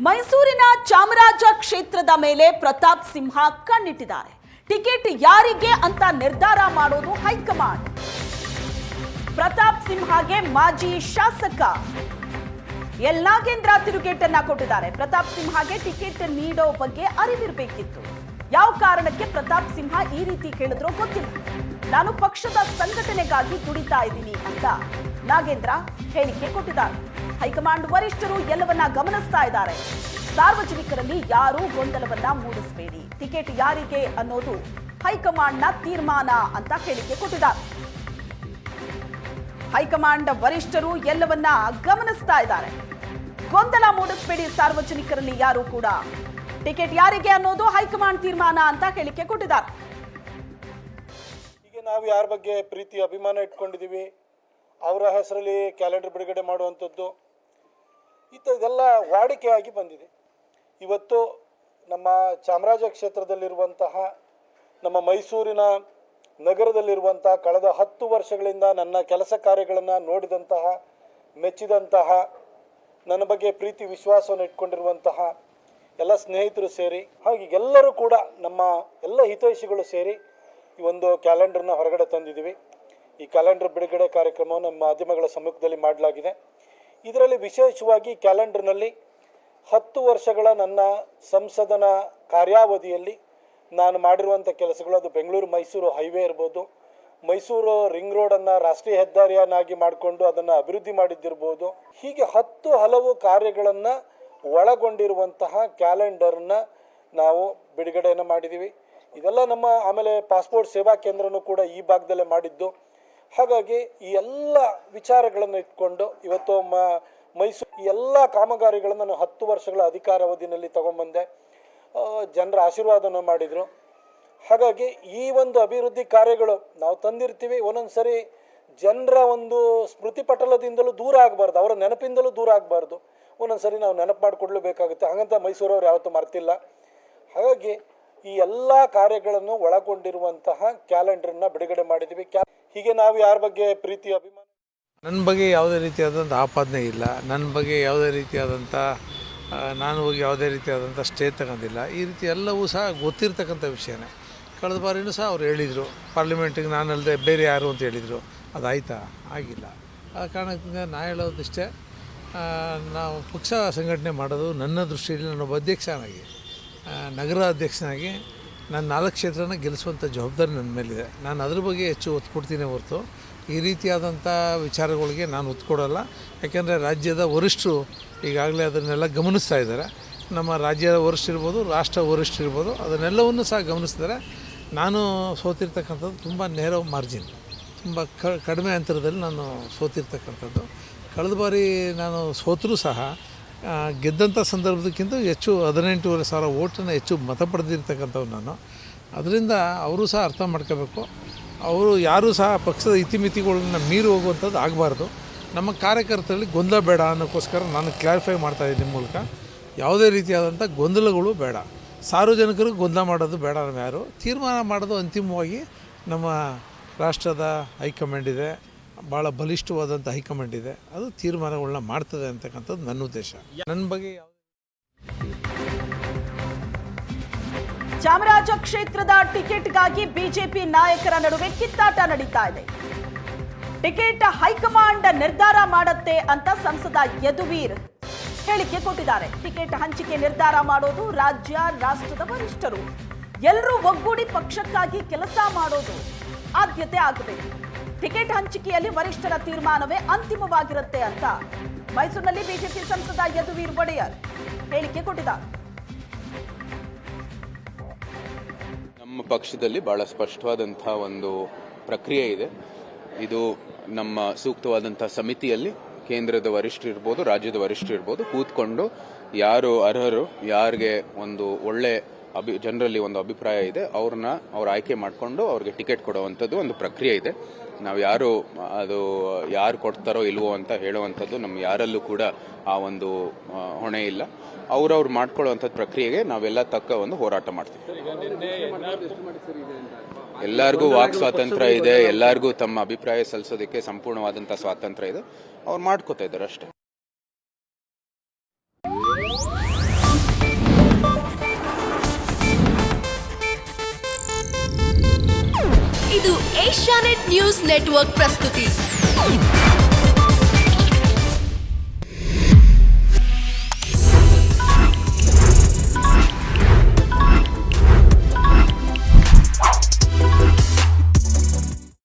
ಮೈಸೂರಿನ ಚಾಮರಾಜ ಕ್ಷೇತ್ರದ ಮೇಲೆ ಪ್ರತಾಪ್ ಸಿಂಹ ಕಣ್ಣಿಟ್ಟಿದ್ದಾರೆ. ಟಿಕೆಟ್ ಯಾರಿಗೆ ಅಂತ ನಿರ್ಧಾರ ಮಾಡೋದು ಹೈಕಮಾಂಡ್. ಪ್ರತಾಪ್ ಸಿಂಹಗೆ ಮಾಜಿ ಶಾಸಕ ಎಲ್ ನಾಗೇಂದ್ರ ತಿರುಗೇಟನ್ನ ಕೊಟ್ಟಿದ್ದಾರೆ. ಪ್ರತಾಪ್ ಸಿಂಹಗೆ ಟಿಕೆಟ್ ನೀಡೋ ಬಗ್ಗೆ ಅರಿವಿರಬೇಕಿತ್ತು. ಯಾವ ಕಾರಣಕ್ಕೆ ಪ್ರತಾಪ್ ಸಿಂಹ ಈ ರೀತಿ ಹೇಳಿದ್ರೋ ಗೊತ್ತಿಲ್ಲ. ನಾನು ಪಕ್ಷದ ಸಂಘಟನೆಗಾಗಿ ದುಡಿತಾ ಇದ್ದೀನಿ ಅಂತ ನಾಗೇಂದ್ರ ಹೇಳಿಕೆ ಕೊಟ್ಟಿದ್ದಾರೆ. ಹೈಕಮಾಂಡ್ ವರಿಷ್ಠರು ಎಲ್ಲವನ್ನ ಗಮನಿಸ್ತಾ ಇದ್ದಾರೆ. ಸಾರ್ವಜನಿಕರಲ್ಲಿ ಯಾರೂ ಗೊಂದಲವನ್ನ ಮೂಡಿಸಬೇಡಿ, ಟಿಕೆಟ್ ಯಾರಿಗೆ ಅನ್ನೋದು ಹೈಕಮಾಂಡ್ನ ತೀರ್ಮಾನ ಅಂತ ಹೇಳಿಕೆ ಕೊಟ್ಟಿದ್ದಾರೆ. ಹೈಕಮಾಂಡ್ ವರಿಷ್ಠರು ಎಲ್ಲವನ್ನ ಗಮನಿಸ್ತಾ ಇದ್ದಾರೆ. ಗೊಂದಲ ಮೂಡಿಸಬೇಡಿ ಸಾರ್ವಜನಿಕರಲ್ಲಿ ಯಾರು ಕೂಡ, ಟಿಕೆಟ್ ಯಾರಿಗೆ ಅನ್ನೋದು ಹೈಕಮಾಂಡ್ ತೀರ್ಮಾನ ಅಂತ ಹೇಳಿಕೆ ಕೊಟ್ಟಿದ್ದಾರೆ. ಈಗ ನಾವು ಯಾರ ಬಗ್ಗೆ ಪ್ರೀತಿ ಅಭಿಮಾನ ಇಟ್ಕೊಂಡಿದ್ದೀವಿ ಅವರ ಹೆಸರಲ್ಲಿ ಕ್ಯಾಲೆಂಡರ್ ಬಿಡುಗಡೆ ಮಾಡುವಂಥದ್ದು ಇದೆಲ್ಲ ವಾಡಿಕೆಯಾಗಿ ಬಂದಿದೆ. ಇವತ್ತು ನಮ್ಮ ಚಾಮರಾಜ ಕ್ಷೇತ್ರದಲ್ಲಿರುವಂತಹ, ನಮ್ಮ ಮೈಸೂರಿನ ನಗರದಲ್ಲಿರುವಂಥ ಕಳೆದ 10 ವರ್ಷಗಳಿಂದ ನನ್ನ ಕೆಲಸ ಕಾರ್ಯಗಳನ್ನು ನೋಡಿದಂತಹ, ಮೆಚ್ಚಿದಂತಹ, ನನ್ನ ಬಗ್ಗೆ ಪ್ರೀತಿ ವಿಶ್ವಾಸವನ್ನು ಇಟ್ಕೊಂಡಿರುವಂತಹ ಎಲ್ಲ ಸ್ನೇಹಿತರು ಸೇರಿ, ಹಾಗೆ ಎಲ್ಲರೂ ಕೂಡ ನಮ್ಮ ಎಲ್ಲ ಹಿತೈಷಿಗಳು ಸೇರಿ ಈ ಒಂದು ಕ್ಯಾಲೆಂಡರ್ನ ಹೊರಗಡೆ ತಂದಿದ್ದೀವಿ. ಈ ಕ್ಯಾಲೆಂಡರ್ ಬಿಡುಗಡೆ ಕಾರ್ಯಕ್ರಮವನ್ನು ನಮ್ಮ ಮಾಧ್ಯಮಗಳ ಸಮ್ಮುಖದಲ್ಲಿ ಮಾಡಲಾಗಿದೆ. ಇದರಲ್ಲಿ ವಿಶೇಷವಾಗಿ ಕ್ಯಾಲೆಂಡರ್ನಲ್ಲಿ 10 ವರ್ಷಗಳ ನನ್ನ ಸಂಸದನ ಕಾರ್ಯಾವಧಿಯಲ್ಲಿ ನಾನು ಮಾಡಿರುವಂಥ ಕೆಲಸಗಳು, ಅದು ಬೆಂಗಳೂರು ಮೈಸೂರು ಹೈವೇ ಇರ್ಬೋದು, ಮೈಸೂರು ರಿಂಗ್ ರೋಡನ್ನು ರಾಷ್ಟ್ರೀಯ ಹೆದ್ದಾರಿಯನ್ನಾಗಿ ಮಾಡಿಕೊಂಡು ಅದನ್ನು ಅಭಿವೃದ್ಧಿ ಮಾಡಿದ್ದಿರ್ಬೋದು, ಹೀಗೆ 10 ಹಲವು ಕಾರ್ಯಗಳನ್ನು ಒಳಗೊಂಡಿರುವಂತಹ ಕ್ಯಾಲೆಂಡರ್ನ ನಾವು ಬಿಡುಗಡೆಯನ್ನು ಮಾಡಿದ್ದೀವಿ. ಇದೆಲ್ಲ ನಮ್ಮ ಆಮೇಲೆ ಪಾಸ್ಪೋರ್ಟ್ ಸೇವಾ ಕೇಂದ್ರನೂ ಕೂಡ ಈ ಭಾಗದಲ್ಲೇ ಮಾಡಿದ್ದು. ಹಾಗಾಗಿ ಈ ಎಲ್ಲ ವಿಚಾರಗಳನ್ನು ಇಟ್ಕೊಂಡು ಇವತ್ತು ಮೈಸೂರು ಈ ಎಲ್ಲ ಕಾಮಗಾರಿಗಳನ್ನು ನಾನು 10 ವರ್ಷಗಳ ಅಧಿಕಾರಾವಧಿಯಲ್ಲಿ ತಗೊಂಡ್ಬಂದೆ. ಜನರ ಆಶೀರ್ವಾದನ ಮಾಡಿದರು. ಹಾಗಾಗಿ ಈ ಒಂದು ಅಭಿವೃದ್ಧಿ ಕಾರ್ಯಗಳು ನಾವು ತಂದಿರ್ತೀವಿ, ಒಂದೊಂದು ಸರಿ ಜನರ ಒಂದು ಸ್ಮೃತಿ ಪಟಲದಿಂದಲೂ ದೂರ ಆಗಬಾರ್ದು, ಅವರ ನೆನಪಿಂದಲೂ ದೂರ ಆಗಬಾರ್ದು. ಒಂದೊಂದು ಸರಿ ನಾವು ನೆನಪು ಮಾಡಿಕೊಡ್ಲೇಬೇಕಾಗುತ್ತೆ. ಹಾಗಂತ ಮೈಸೂರವ್ರು ಯಾವತ್ತೂ ಮರ್ತಿಲ್ಲ. ಹಾಗಾಗಿ ಈ ಎಲ್ಲ ಕಾರ್ಯಗಳನ್ನು ಒಳಗೊಂಡಿರುವಂತಹ ಕ್ಯಾಲೆಂಡರ್ನ ಬಿಡುಗಡೆ ಮಾಡಿದ್ದೀವಿ. ಹೀಗೆ ನಾವು ಯಾರ ಬಗ್ಗೆ ಪ್ರೀತಿ ಅಭಿಮಾನ, ನನ್ನ ಬಗ್ಗೆ ಯಾವುದೇ ರೀತಿಯಾದಂಥ ಆಪಾದನೆ ಇಲ್ಲ, ನನ್ನ ಬಗ್ಗೆ ಯಾವುದೇ ರೀತಿಯಾದಂಥ ನಾನು ಹೋಗಿ ಯಾವುದೇ ರೀತಿಯಾದಂಥ ಸ್ಟೇ ತಗೊಂಡಿಲ್ಲ. ಈ ರೀತಿ ಎಲ್ಲವೂ ಸಹ ಗೊತ್ತಿರ್ತಕ್ಕಂಥ ವಿಷಯನೇ. ಕಳೆದ ಬಾರಿನೂ ಸಹ ಅವ್ರು ಹೇಳಿದರು, ಪಾರ್ಲಿಮೆಂಟಿಗೆ ನಾನಲ್ಲದೆ ಬೇರೆ ಯಾರು ಅಂತ ಹೇಳಿದರು. ಅದಾಯ್ತಾ? ಆಗಿಲ್ಲ. ಆ ಕಾರಣದಿಂದ ನಾ ಹೇಳೋದಿಷ್ಟೇ, ನಾವು ಪಕ್ಷ ಸಂಘಟನೆ ಮಾಡೋದು ನನ್ನ ದೃಷ್ಟಿಯಲ್ಲಿ ನಾನೊಬ್ಬ ಅಧ್ಯಕ್ಷನಾಗಿ, ನಗರ ಅಧ್ಯಕ್ಷನಾಗಿ ನಾನು 4 ಕ್ಷೇತ್ರನ ಗೆಲ್ಲಿಸುವಂಥ ಜವಾಬ್ದಾರಿ ನನ್ನ ಮೇಲಿದೆ. ನಾನು ಅದ್ರ ಬಗ್ಗೆ ಹೆಚ್ಚು ಒತ್ತು ಕೊಡ್ತೀನಿ ಹೊರತು ಈ ರೀತಿಯಾದಂಥ ವಿಚಾರಗಳಿಗೆ ನಾನು ಒತ್ತು ಕೊಡೋಲ್ಲ. ಯಾಕೆಂದರೆ ರಾಜ್ಯದ ವರಿಷ್ಠರು ಈಗಾಗಲೇ ಅದನ್ನೆಲ್ಲ ಗಮನಿಸ್ತಾ ಇದ್ದಾರೆ. ನಮ್ಮ ರಾಜ್ಯದ ವರಿಷ್ಠರಿರ್ಬೋದು, ರಾಷ್ಟ್ರ ವರಿಷ್ಠರಿರ್ಬೋದು, ಅದನ್ನೆಲ್ಲವನ್ನು ಸಹ ಗಮನಿಸ್ತಾರೆ. ನಾನು ಸೋತಿರ್ತಕ್ಕಂಥದ್ದು ತುಂಬ ನೇರ ಮಾರ್ಜಿನ್, ತುಂಬ ಕಡಿಮೆ ಅಂತರದಲ್ಲಿ ನಾನು ಸೋತಿರ್ತಕ್ಕಂಥದ್ದು. ಕಳೆದ ಬಾರಿ ನಾನು ಸೋತರೂ ಸಹ ಗೆದ್ದಂಥ ಸಂದರ್ಭದಕ್ಕಿಂತ ಹೆಚ್ಚು 18,500 ಓಟನ್ನು ಹೆಚ್ಚು ಮತ ಪಡೆದಿರ್ತಕ್ಕಂಥವ್ರು ನಾನು. ಅದರಿಂದ ಅವರು ಸಹ ಅರ್ಥ ಮಾಡ್ಕೋಬೇಕು. ಅವರು ಯಾರೂ ಸಹ ಪಕ್ಷದ ಇತಿಮಿತಿಗಳನ್ನ ಮೀರಿ ಹೋಗುವಂಥದ್ದು ಆಗಬಾರ್ದು. ನಮ್ಮ ಕಾರ್ಯಕರ್ತರಲ್ಲಿ ಗೊಂದಲ ಬೇಡ ಅನ್ನೋಕ್ಕೋಸ್ಕರ ನಾನು ಕ್ಲಾರಿಫೈ ಮಾಡ್ತಾಯಿದ್ದೀನಿ ನಿಮ್ಮ ಮೂಲಕ. ಯಾವುದೇ ರೀತಿಯಾದಂಥ ಗೊಂದಲಗಳು ಬೇಡ, ಸಾರ್ವಜನಿಕರು ಗೊಂದಲ ಮಾಡೋದು ಬೇಡ. ನಾವು ಯಾರು ತೀರ್ಮಾನ ಮಾಡೋದು ಅಂತಿಮವಾಗಿ ನಮ್ಮ ರಾಷ್ಟ್ರದ ಹೈಕಮಾಂಡ್ ಇದೆ, ಭಾಳ ಬಲಿಷ್ಠವಾದಂಥ ಹೈಕಮಾಂಡ್ ಇದೆ, ಅದು ತೀರ್ಮಾನಗಳನ್ನ ಮಾಡ್ತದೆ ಅಂತಕ್ಕಂಥದ್ದು ನನ್ನ ಉದ್ದೇಶ. ನನ್ನ ಬಗ್ಗೆ ಚಾಮರಾಜ ಕ್ಷೇತ್ರದ ಟಿಕೆಟ್ಗಾಗಿ ಬಿಜೆಪಿ ನಾಯಕರ ನಡುವೆ ಕಿತ್ತಾಟ ನಡೀತಾ ಇದೆ. ಟಿಕೆಟ್ ಹೈಕಮಾಂಡ್ ನಿರ್ಧಾರ ಮಾಡುತ್ತೆ ಅಂತ ಸಂಸದ ಯದುವೀರ್ ಹೇಳಿಕೆ ಕೊಟ್ಟಿದ್ದಾರೆ. ಟಿಕೆಟ್ ಹಂಚಿಕೆ ನಿರ್ಧಾರ ಮಾಡೋದು ರಾಜ್ಯ, ರಾಷ್ಟ್ರದ ವರಿಷ್ಠರು. ಎಲ್ಲರೂ ಒಗ್ಗೂಡಿ ಪಕ್ಷಕ್ಕಾಗಿ ಕೆಲಸ ಮಾಡೋದು ಆದ್ಯತೆ ಆಗಬೇಕು. ಟಿಕೆಟ್ ಹಂಚಿಕೆಯಲ್ಲಿ ವರಿಷ್ಠರ ತೀರ್ಮಾನವೇ ಅಂತಿಮವಾಗಿರುತ್ತೆ ಅಂತ ಮೈಸೂರಿನಲ್ಲಿ ಬಿಜೆಪಿ ಸಂಸದ ಯದುವೀರ್ ಒಡೆಯರ್ ಹೇಳಿಕೆ ಕೊಟ್ಟಿದ್ದಾರೆ. ನಮ್ಮ ಪಕ್ಷದಲ್ಲಿ ಬಹಳ ಸ್ಪಷ್ಟವಾದಂಥ ಒಂದು ಪ್ರಕ್ರಿಯೆ ಇದೆ. ಇದು ನಮ್ಮ ಸೂಕ್ತವಾದಂಥ ಸಮಿತಿಯಲ್ಲಿ ಕೇಂದ್ರದ ವರಿಷ್ಠರಿರ್ಬೋದು, ರಾಜ್ಯದ ವರಿಷ್ಠರಿರ್ಬೋದು ಕೂತ್ಕೊಂಡು ಯಾರು ಅರ್ಹರು, ಯಾರಿಗೆ ಒಂದು ಒಳ್ಳೆ ಜನರಲ್ಲಿ ಒಂದು ಅಭಿಪ್ರಾಯ ಇದೆ, ಅವ್ರು ಆಯ್ಕೆ ಮಾಡಿಕೊಂಡು ಅವ್ರಿಗೆ ಟಿಕೆಟ್ ಕೊಡುವಂಥದ್ದು ಒಂದು ಪ್ರಕ್ರಿಯೆ ಇದೆ. ನಾವು ಯಾರು ಕೊಡ್ತಾರೋ ಇಲ್ವೋ ಅಂತ ಹೇಳುವಂಥದ್ದು ನಮ್ಮ ಯಾರಲ್ಲೂ ಕೂಡ ಆ ಒಂದು ಹೊಣೆ ಇಲ್ಲ. ಅವ್ರವ್ರು ಮಾಡ್ಕೊಳ್ಳುವಂಥದ್ದು ಪ್ರಕ್ರಿಯೆಗೆ ನಾವೆಲ್ಲ ತಕ್ಕ ಒಂದು ಹೋರಾಟ ಮಾಡ್ತೀವಿ. ಎಲ್ಲರಿಗೂ ವಾಕ್ ಸ್ವಾತಂತ್ರ್ಯ ಇದೆ, ಎಲ್ಲರಿಗೂ ತಮ್ಮ ಅಭಿಪ್ರಾಯ ಸಲ್ಲಿಸೋದಕ್ಕೆ ಸಂಪೂರ್ಣವಾದಂಥ ಸ್ವಾತಂತ್ರ್ಯ ಇದೆ. ಅವ್ರು ಮಾಡ್ಕೋತಾ ಇದ್ದಾರೆ ಅಷ್ಟೇ. ಇದು ಏಷ್ಯಾನೆಟ್ ನ್ಯೂಸ್ ನೆಟ್ವರ್ಕ್ ಪ್ರಸ್ತುತಿ.